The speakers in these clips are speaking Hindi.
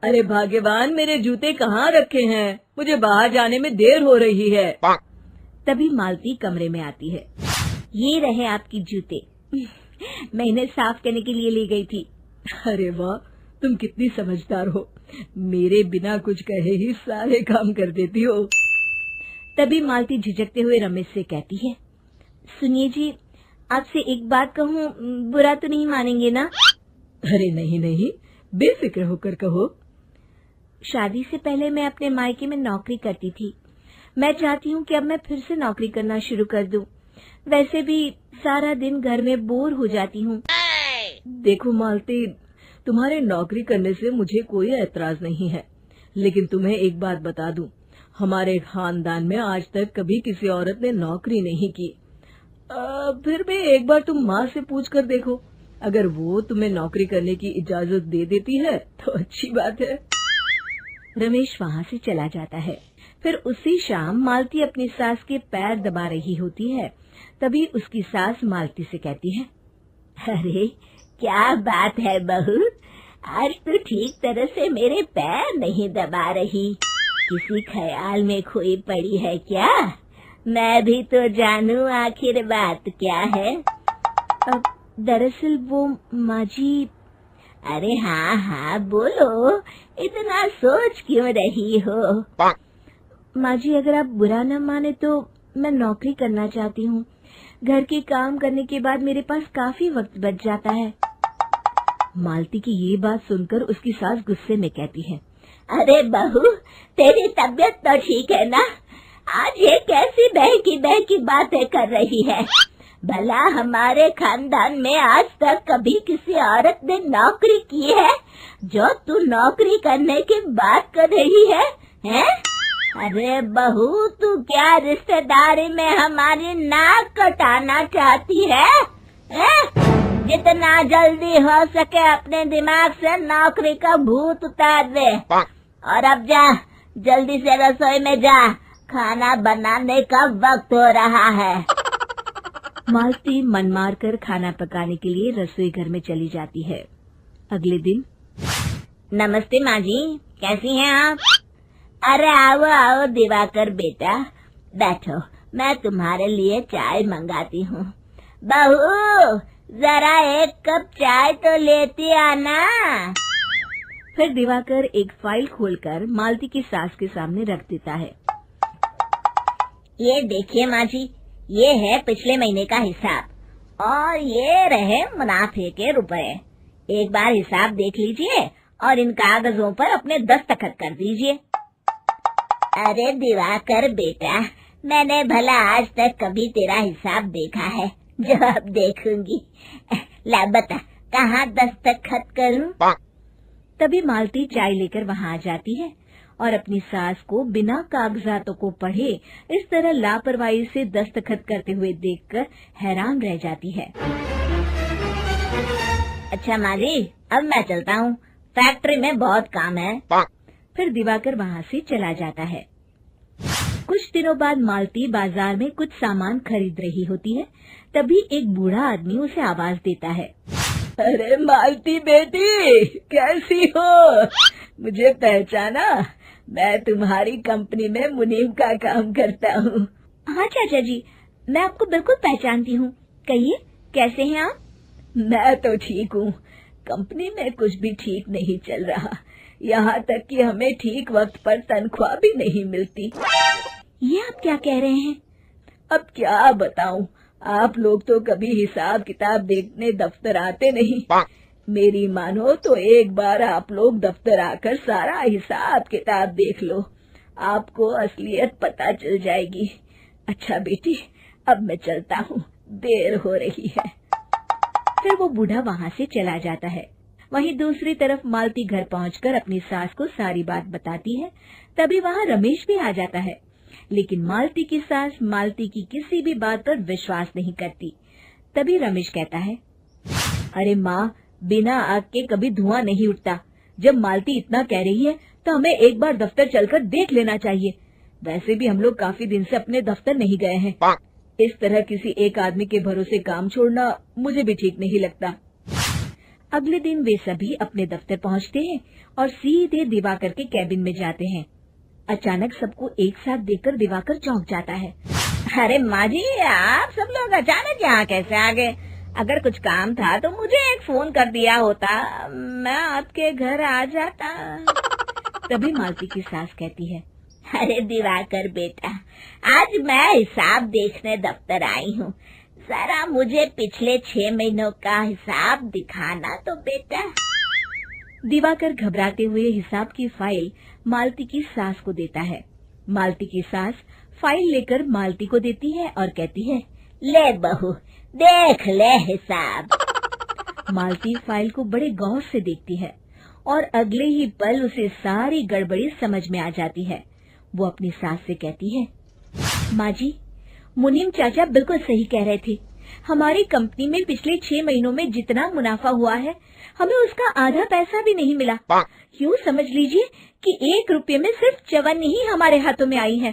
अरे भाग्यवान, मेरे जूते कहाँ रखे हैं? मुझे बाहर जाने में देर हो रही है। तभी मालती कमरे में आती है। ये रहे आपकी जूते। मैं इन्हें साफ करने के लिए ले गई थी। अरे वाह, तुम कितनी समझदार हो। मेरे बिना कुछ कहे ही सारे काम कर देती हो। तभी मालती झिझकते हुए रमेश से कहती है, सुनिए जी, आपसे एक बात कहूँ, बुरा तो नहीं मानेंगे ना? अरे नहीं नहीं, बेफिक्र होकर कहो। शादी से पहले मैं अपने मायके में नौकरी करती थी। मैं चाहती हूँ कि अब मैं फिर से नौकरी करना शुरू कर दूं। वैसे भी सारा दिन घर में बोर हो जाती हूँ। देखो मालती, तुम्हारे नौकरी करने से मुझे कोई ऐतराज नहीं है, लेकिन तुम्हें एक बात बता दूं, हमारे खानदान में आज तक कभी किसी औरत ने नौकरी नहीं की। फिर भी एक बार तुम माँ से पूछ कर देखो, अगर वो तुम्हें नौकरी करने की इजाजत दे देती है तो अच्छी बात है। रमेश वहाँ से चला जाता है। फिर उसी शाम मालती अपनी सास के पैर दबा रही होती है। तभी उसकी सास मालती से कहती है, अरे क्या बात है बहू, आज तो ठीक तरह से मेरे पैर नहीं दबा रही। किसी ख्याल में खोई पड़ी है क्या? मैं भी तो जानूं आखिर बात क्या है। अब दरअसल वो माँ जी। अरे हाँ हाँ बोलो, इतना सोच क्यों रही हो? माँ जी, अगर आप बुरा न माने तो मैं नौकरी करना चाहती हूँ। घर के काम करने के बाद मेरे पास काफी वक्त बच जाता है। मालती की ये बात सुनकर उसकी सास गुस्से में कहती है, अरे बहू, तेरी तबीयत तो ठीक है ना? आज ये कैसी बहकी बातें कर रही है? भला हमारे खानदान में आज तक कभी किसी औरत ने नौकरी की है जो तू नौकरी करने की बात कर रही है, हैं? अरे बहू, तू क्या रिश्तेदारी में हमारी नाक कटाना चाहती है? जितना जल्दी हो सके अपने दिमाग से नौकरी का भूत उतार दे, और अब जा, जल्दी से रसोई में जा, खाना बनाने का वक्त हो रहा है। मालती मन मार कर खाना पकाने के लिए रसोई घर में चली जाती है। अगले दिन, नमस्ते माँ जी, कैसी हैं आप? अरे आओ आओ दिवाकर बेटा, बैठो, मैं तुम्हारे लिए चाय मंगाती हूँ। बहू, जरा एक कप चाय तो लेती आना। फिर दिवाकर एक फाइल खोलकर मालती की सास के सामने रख देता है। ये देखिए माँ जी, ये है पिछले महीने का हिसाब और ये रहे मुनाफे के रुपए। एक बार हिसाब देख लीजिए और इन कागजों पर अपने दस्तखत कर दीजिए। अरे दिवाकर बेटा, मैंने भला आज तक कभी तेरा हिसाब देखा है जो अब देखूंगी? ला बता, कहाँ दस्तखत करूं? तभी मालती चाय लेकर वहाँ आ जाती है और अपनी सास को बिना कागजातों को पढ़े इस तरह लापरवाही से दस्तखत करते हुए देखकर हैरान रह जाती है। अच्छा माँ जी, अब मैं चलता हूँ, फैक्ट्री में बहुत काम है। फिर दिवाकर वहाँ से चला जाता है। कुछ दिनों बाद मालती बाजार में कुछ सामान खरीद रही होती है। तभी एक बूढ़ा आदमी उसे आवाज देता है, अरे मालती बेटी, कैसी हो? मुझे पहचाना? मैं तुम्हारी कंपनी में मुनीम का काम करता हूँ। हाँ चाचा जी, मैं आपको बिल्कुल पहचानती हूँ। कहिए, कैसे हैं आप? मैं तो ठीक हूँ। कंपनी में कुछ भी ठीक नहीं चल रहा, यहाँ तक कि हमें ठीक वक्त पर तनख्वाह भी नहीं मिलती। ये आप क्या कह रहे हैं? अब क्या बताऊँ, आप लोग तो कभी हिसाब किताब देखने दफ्तर आते नहीं। मेरी मानो तो एक बार आप लोग दफ्तर आकर सारा हिसाब किताब देख लो, आपको असलियत पता चल जाएगी। अच्छा बेटी, अब मैं चलता हूँ, देर हो रही है। फिर वो बूढ़ा वहाँ से चला जाता है। वहीं दूसरी तरफ मालती घर पहुंचकर अपनी सास को सारी बात बताती है। तभी वहाँ रमेश भी आ जाता है, लेकिन मालती की सास मालती की किसी भी बात पर विश्वास नहीं करती। तभी रमेश कहता है, अरे माँ, बिना आग के कभी धुआं नहीं उठता। जब मालती इतना कह रही है तो हमें एक बार दफ्तर चलकर देख लेना चाहिए। वैसे भी हम लोग काफी दिन से अपने दफ्तर नहीं गए हैं। इस तरह किसी एक आदमी के भरोसे काम छोड़ना मुझे भी ठीक नहीं लगता। अगले दिन वे सभी अपने दफ्तर पहुंचते हैं और सीधे दिवाकर के कैबिन में जाते हैं। अचानक सबको एक साथ देखकर दिवाकर चौंक जाता है। अरे माँ जी, आप सब लोग अचानक यहाँ कैसे आ गए? अगर कुछ काम था तो मुझे एक फोन कर दिया होता, मैं आपके घर आ जाता। तभी मालती की सास कहती है, अरे दिवाकर बेटा, आज मैं हिसाब देखने दफ्तर आई हूँ, जरा मुझे पिछले 6 महीनों का हिसाब दिखाना तो बेटा। दिवाकर घबराते हुए हिसाब की फाइल मालती की सास को देता है। मालती की सास फाइल लेकर मालती को देती है और कहती है, ले बहू, देख ले हिसाब। मालती फाइल को बड़े गौर से देखती है और अगले ही पल उसे सारी गड़बड़ी समझ में आ जाती है। वो अपनी सास से कहती है, माँ जी, मुनीम चाचा बिल्कुल सही कह रहे थे। हमारी कंपनी में पिछले 6 महीनों में जितना मुनाफा हुआ है, हमें उसका आधा पैसा भी नहीं मिला। यूँ समझ लीजिए कि 1 रुपये में सिर्फ चवन्नी ही हमारे हाथों में आई है।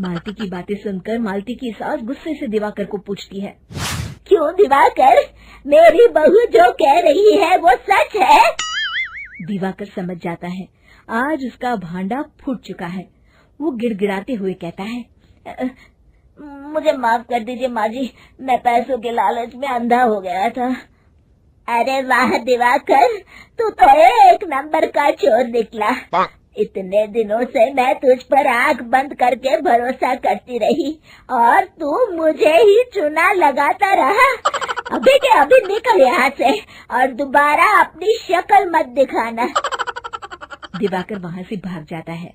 मालती की बातें सुनकर मालती की सास गुस्से से दिवाकर को पूछती है, क्यों दिवाकर, मेरी बहू जो कह रही है वो सच है? दिवाकर समझ जाता है आज उसका भांडा फूट चुका है। वो गिड़गिड़ाते हुए कहता है, मुझे माफ कर दीजिए माँ जी, मैं पैसों के लालच में अंधा हो गया था। अरे वाह दिवाकर, तू तो एक नंबर का चोर निकला। इतने दिनों से मैं तुझ पर आंख बंद करके भरोसा करती रही और तू मुझे ही चुना लगाता रहा। अभी के अभी निकल यहाँ से और दोबारा अपनी शक्ल मत दिखाना। दिवाकर वहाँ से भाग जाता है।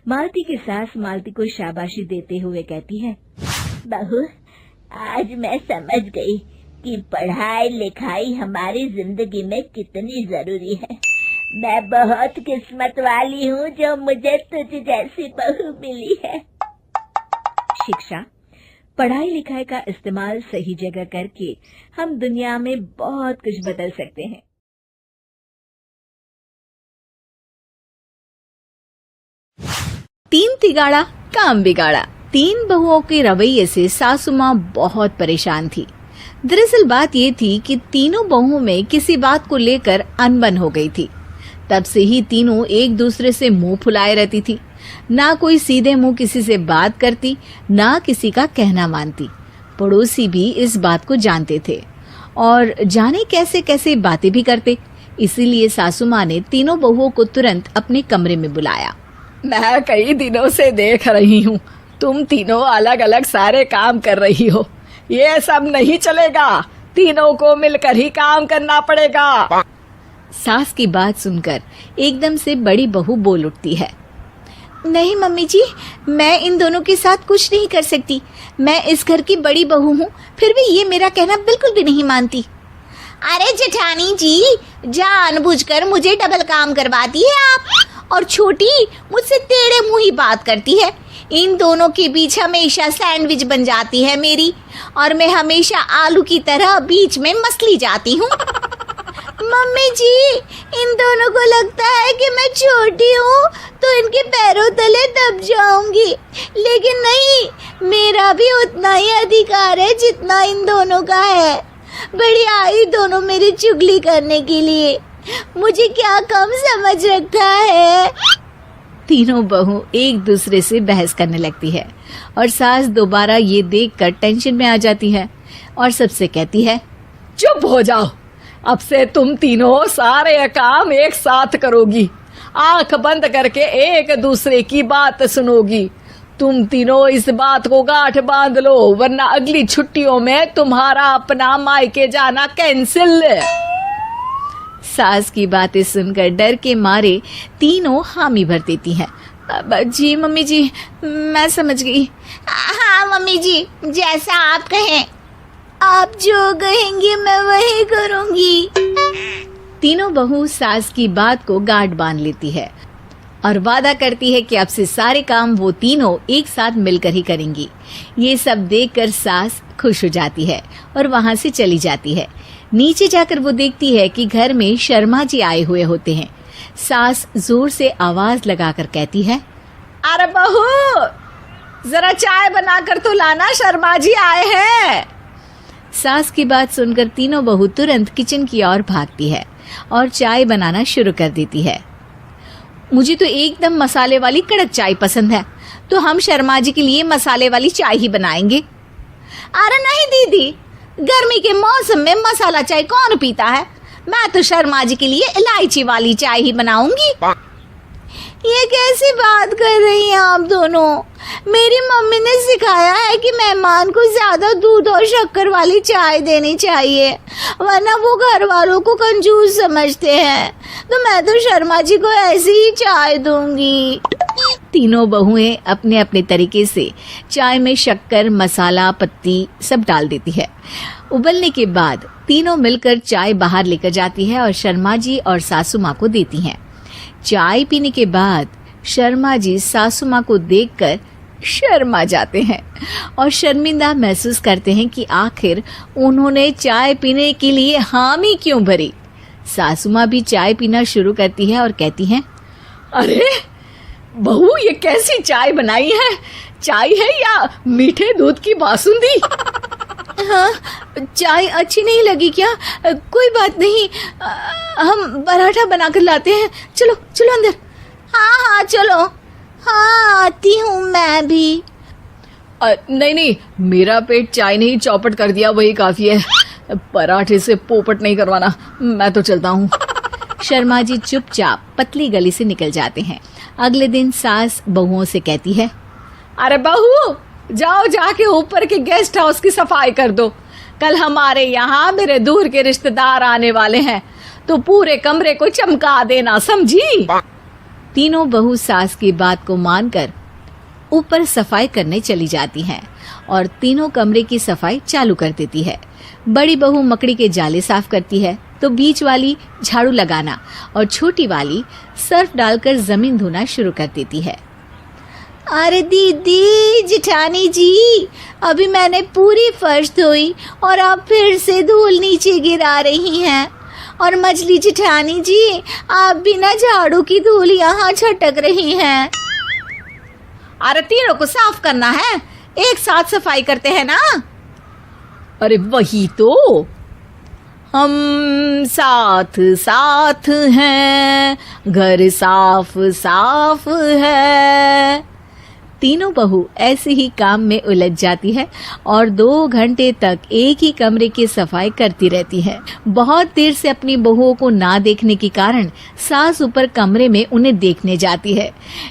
मालती की सास मालती को शाबाशी देते हुए कहती है, बहू, आज मैं समझ गई कि पढ़ाई लिखाई हमारी जिंदगी में कितनी जरूरी है। मैं बहुत किस्मत वाली हूँ जो मुझे तुझ जैसी बहू मिली है। शिक्षा, पढ़ाई लिखाई का इस्तेमाल सही जगह करके हम दुनिया में बहुत कुछ बदल सकते हैं। तीन तिगाड़ा काम बिगाड़ा। 3 बहुओं के रवैये से सासू माँ बहुत परेशान थी। दरअसल बात ये थी कि तीनों बहुओं में किसी बात को लेकर अनबन हो गई थी। तब से ही तीनों एक दूसरे से मुंह फुलाए रहती थी। ना कोई सीधे मुंह किसी से बात करती, ना किसी का कहना मानती। पड़ोसी भी इस बात को जानते थे और जाने कैसे कैसे बातें भी करते। इसीलिए सासू माँ ने तीनों बहुओं को तुरंत अपने कमरे में बुलाया। मैं कई दिनों से देख रही हूँ, तुम तीनों अलग अलग सारे काम कर रही हो। ये सब नहीं चलेगा, तीनों को मिलकर ही काम करना पड़ेगा। सास की बात सुनकर एकदम से बड़ी बहू बोल उठती है, नहीं मम्मी जी, मैं इन दोनों के साथ कुछ नहीं कर सकती। मैं इस घर की बड़ी बहू हूँ, फिर भी ये मेरा कहना बिल्कुल भी नहीं मानती। अरे जेठानी जी, जानबूझकर मुझे डबल काम करवाती है आप। और छोटी मुझसे टेढ़े मुंह ही बात करती है। इन दोनों के बीच हमेशा सैंडविच बन जाती है मेरी, और मैं हमेशा आलू की तरह बीच में मसली जाती हूँ। मम्मी जी, इन दोनों को लगता है कि मैं छोटी हूँ तो इनके पैरों तले दब जाऊंगी, लेकिन नहीं, मेरा भी उतना ही अधिकार है जितना इन दोनों का है। बड़ी आई दोनों मेरी चुगली करने के लिए, मुझे क्या कम समझ रखा है। तीनों बहू एक दूसरे से बहस करने लगती है और सास दोबारा ये देखकर टेंशन में आ जाती है और सबसे कहती है, चुप हो जाओ, अब से तुम तीनों सारे काम एक साथ करोगी, आंख बंद करके एक दूसरे की बात सुनोगी। तुम तीनों इस बात को गांठ बांध लो, वरना अगली छुट्टियों में तुम्हारा अपना मायके जाना कैंसिल। सास की बातें सुनकर डर के मारे तीनों हामी भर देती हैं। जी मम्मी जी, मैं समझ गई। हाँ मम्मी जी, जैसा आप कहें। आप जो कहेंगी मैं वही करूंगी। तीनों बहू सास की बात को गांठ बांध लेती है और वादा करती है कि अब से सारे काम वो तीनों एक साथ मिलकर ही करेंगी। ये सब देखकर सास खुश हो जाती है और वहाँ से चली जाती है। नीचे जाकर वो देखती है कि घर में शर्मा जी आए हुए होते हैं। सास जोर से आवाज लगाकर कहती है, अरे बहू, जरा चाय बनाकर तो लाना, शर्मा जी आए हैं। सास की बात सुनकर तीनों बहू तुरंत किचन की ओर भागती है और चाय बनाना शुरू कर देती है। मुझे तो एकदम मसाले वाली कड़क चाय पसंद है, तो हम शर्मा जी के लिए मसाले वाली चाय ही बनाएंगे। अरे नहीं दीदी, गर्मी के मौसम में मसाला चाय कौन पीता है? मैं तो शर्मा जी के लिए इलायची वाली चाय ही बनाऊंगी। ये कैसी बात कर रही हैं आप दोनों? मेरी मम्मी ने सिखाया है कि मेहमान को ज्यादा दूध और शक्कर वाली चाय देनी चाहिए, वरना वो घर वालों को कंजूस समझते हैं। तो मैं तो शर्मा जी को ऐसी ही चाय दूंगी। तीनों बहुएं अपने अपने तरीके से चाय में शक्कर, मसाला, पत्ती सब डाल देती है। उबलने के बाद तीनों मिलकर चाय बाहर लेकर जाती है और शर्मा जी और सासू माँ को देती हैं। चाय पीने के बाद शर्मा जी सासू माँ को देखकर शर्मा जाते हैं और शर्मिंदा महसूस करते हैं कि आखिर उन्होंने चाय पीने के लिए हामी क्यों भरी। सासू माँ भी चाय पीना शुरू करती है और कहती हैं, अरे बहू, ये कैसी चाय बनाई है? चाय है या मीठे दूध की बासुंदी? हाँ, चाय अच्छी नहीं लगी क्या? कोई बात नहीं, हम पराठा बनाकर लाते हैं। चलो चलो अंदर। हाँ चलो। हाँ आती हूँ मैं भी। नहीं नहीं, मेरा पेट चाय ने ही चौपट कर दिया, वही काफी है। पराठे से पोपट नहीं करवाना, मैं तो चलता हूँ। शर्मा जी चुपचाप पतली गली से निकल जाते हैं। अगले दिन सास बहुओं से कहती है, अरे बहू, जाओ जाके ऊपर के गेस्ट हाउस की सफाई कर दो। कल हमारे यहाँ मेरे दूर के रिश्तेदार आने वाले हैं, तो पूरे कमरे को चमका देना, समझी? तीनों बहू सास की बात को मानकर ऊपर सफाई करने चली जाती हैं और तीनों कमरे की सफाई चालू कर देती है। बड़ी बहू मकड़ी के जाले साफ करती है, तो बीच वाली झाड़ू लगाना और छोटी वाली सर्फ डालकर जमीन धोना शुरू कर देती है। अरे दीदी, जेठानी जी, अभी मैंने पूरी फर्श धोई और आप फिर से धूल नीचे गिरा रही हैं। और मछली जेठानी जी, आप बिना झाड़ू की धूल यहाँ छटक रही हैं। अरे तीनों को साफ करना है, एक साथ सफाई करते हैं ना। अरे वही तो, हम साथ साथ हैं, घर साफ साफ है। तीनों बहू ऐसे ही काम में उलझ जाती है और 2 घंटे तक एक ही कमरे की सफाई करती रहती है। बहुत देर से अपनी बहुओं को ना देखने के कारण सास ऊपर कमरे में उन्हें देखने जाती है,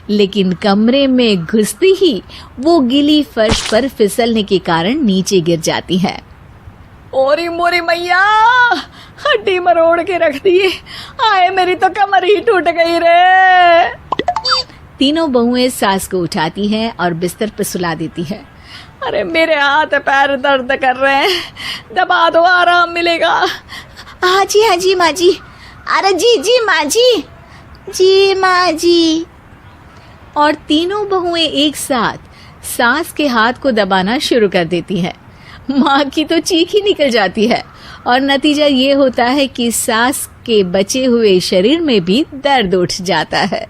लेकिन कमरे में घुसती ही वो गीली फर्श पर फिसलने के कारण नीचे गिर जाती है। ओरी मोरी मैया, हड्डी मरोड़ के रख दी। आए, मेरी तो कमर ही टूट गई रे। तीनों बहुएं सास को उठाती हैं और बिस्तर पर सुला देती है। अरे मेरे हाथ पैर दर्द कर रहे हैं, दबा दो, आराम मिलेगा। हाँ जी माँ जी। अरे जी माँ जी, जी माँ जी। और तीनों बहुएं एक साथ सास के हाथ को दबाना शुरू कर देती है। माँ की तो चीख ही निकल जाती है और नतीजा ये होता है कि सास के बचे हुए शरीर में भी दर्द उठ जाता है।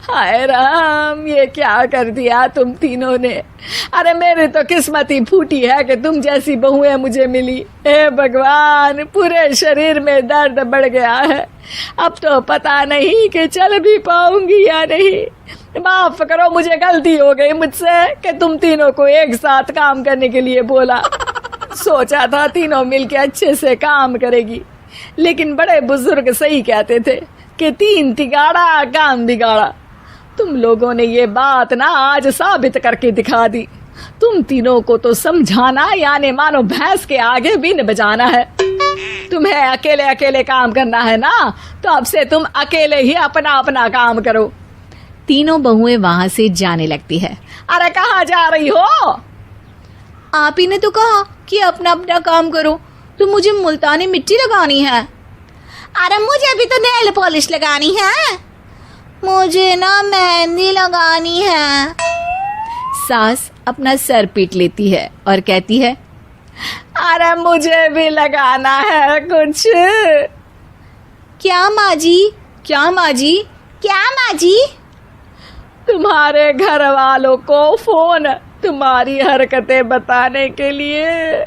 हाय राम, ये क्या कर दिया तुम तीनों ने। अरे मेरी तो किस्मत ही फूटी है कि तुम जैसी बहुएं मुझे मिली। हे भगवान, पूरे शरीर में दर्द बढ़ गया है। अब तो पता नहीं कि चल भी पाऊंगी या नहीं। माफ करो, मुझे गलती हो गई मुझसे कि तुम तीनों को एक साथ काम करने के लिए बोला। सोचा था तीनों मिलके अच्छे से काम करेगी, लेकिन बड़े बुजुर्ग सही कहते थे कि 3 तिगाड़ा काम बिगाड़ा। तुम लोगों ने ये बात ना आज साबित करके दिखा दी। तुम तीनों को तो समझाना यानी मानो भैंस के आगे बीन बजाना है। तुम्हें अकेले अकेले काम करना है ना, तो अब से तुम अकेले ही अपना अपना काम करो। तीनों बहुएं वहां से जाने लगती है। अरे कहाँ जा रही हो? आप ही ने तो कहा कि अपना अपना काम करो, तो मुझे मुल्तानी मिट्टी लगानी है। अरे मुझे भी तो नेल पॉलिश लगानी है। मुझे ना मेहंदी लगानी है। सास अपना सर पीट लेती है और कहती है, अरे मुझे भी लगाना है कुछ। क्या माँ जी? क्या माँ जी? क्या माँ जी? तुम्हारे घर वालों को फोन तुम्हारी हरकतें बताने के लिए।